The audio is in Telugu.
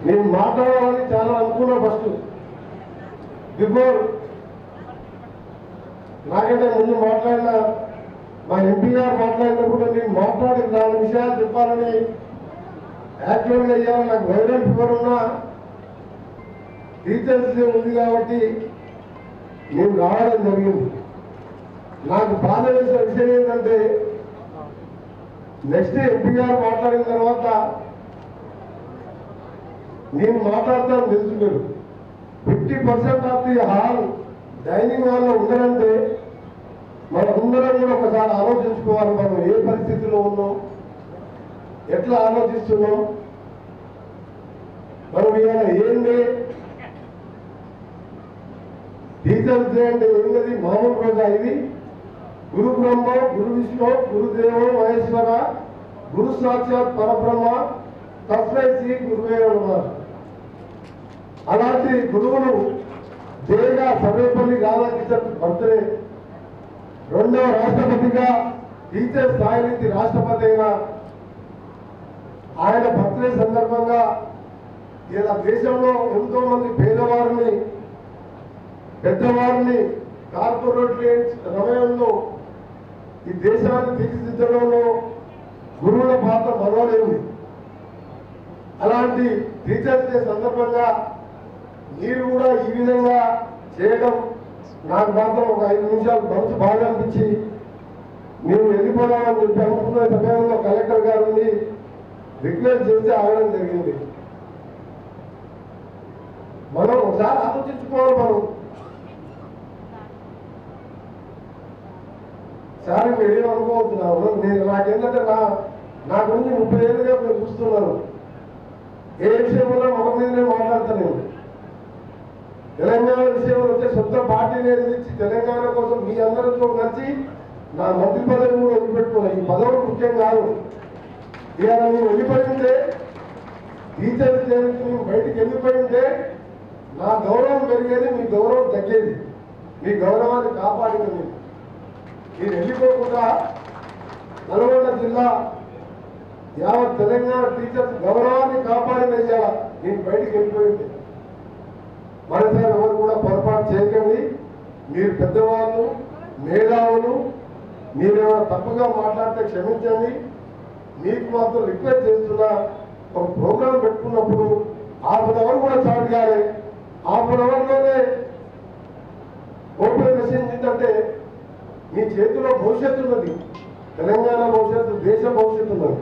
నేను మాట్లాడాలని చాలా అనుకున్నా ఫస్ట్ బిఫోర్ నాకంటే ముందు మాట్లాడిన మా ఎంపీ గారు మాట్లాడినప్పుడు నేను మాట్లాడి 4 విషయాలు చెప్పాలని యాక్చువల్గా అయ్యాలని నాకు వైరల్ ఫీవర్ ఉన్నా టీచర్స్ డే ఉంది కాబట్టి నేను రావడం జరిగింది. నాకు బాధ వేసిన విషయం ఏంటంటే నెక్స్ట్ ఎంపీ గారు మాట్లాడిన తర్వాత నేను మాట్లాడతాను తెలుసు మీరు 50% ఆఫ్ ది హాల్ డైనింగ్ హాల్లో ఉండరంటే మనందరం కూడా ఒకసారి ఆలోచించుకోవాలి. మనం ఏ పరిస్థితిలో ఉన్నాం, ఎట్లా ఆలోచిస్తున్నాం, మనం ఇవాళ ఏంటి టీచర్స్ డే అంటే ఏంటది మామూలు రోజా ఇది? గురు బ్రహ్మ గురు విష్ణు గురుదేవ మహేశ్వర గురు సాక్షాత్ పరబ్రహ్మ తస్మై శ్రీ గురువే నమః. అలాంటి గురువులు దేగా సర్వేపల్లి రాధాకృష్ణ బర్త్డే, 2వ రాష్ట్రపతిగా టీచర్ స్థాయి నుంచి రాష్ట్రపతి అయిన ఆయన బర్త్డే సందర్భంగా ఇలా దేశంలో ఎంతో మంది పేదవారిని పెద్దవారిని కార్పొరేట్ సమయంలో ఈ దేశాన్ని తీర్చిదిద్దడంలో గురువుల పాత్ర మరవలేదు. అలాంటి టీచర్స్ డే సందర్భంగా మీరు కూడా ఈ విధంగా చేయడం నాకు మాత్రం ఒక 5 నిమిషాలు మనసు బాగా అనిపించి నేను వెళ్ళిపోదామని చెప్పి అనుకున్న సమయంలో కలెక్టర్ గారిని రిక్వెస్ట్ చేసి ఆగడం జరిగింది. మనం ఒకసారి ఆలోచించుకోవాలి. మనం సార్ మీరేం అనుకోవద్దున్నాను. నేను నాకేంటంటే నా గురించి 30 ఏళ్ళుగా మీరు చూస్తున్నాను. ఏ విషయంలో ఒక మీదనే మాట్లాడతాను. నేను తెలంగాణ విషయంలో వచ్చే సొంత పార్టీని ఎదిరించి తెలంగాణ కోసం మీ అందరితో కలిసి నా మంత్రి పదవి కూడా వదిలిపెట్టుకున్నాను. ఈ పదవులు ముఖ్యం కాదు. ఇవాళ నేను వెళ్ళిపోయి ఉంటే టీచర్స్ నేను బయటికి వెళ్ళిపోయి ఉంటే నా గౌరవం పెరిగేది, మీ గౌరవం తగ్గేది. మీ గౌరవాన్ని కాపాడింది నేను వెళ్ళిపోకుండా నల్గొండ జిల్లా యావత్ తెలంగాణ టీచర్స్ గౌరవాన్ని కాపాడినయ్యా నేను బయటికి వెళ్ళిపోయింది. మరోసారి ఎవరు కూడా పొరపాటు చేయకండి. మీరు పెద్దవాళ్ళు, మేధావులు, మీరేమైనా తప్పుగా మాట్లాడితే క్షమించండి. మీకు మాత్రం రిక్వెస్ట్ చేస్తున్నా, ఒక ప్రోగ్రాం పెట్టుకున్నప్పుడు 1/2 అవర్ కూడా చాటు కాలే. 1/2 అవర్లోనే ఓపెన్ మెసేజ్ ఏంటంటే మీ చేతిలో భవిష్యత్తు ఉన్నది, తెలంగాణ భవిష్యత్తు, దేశ భవిష్యత్తు ఉన్నది.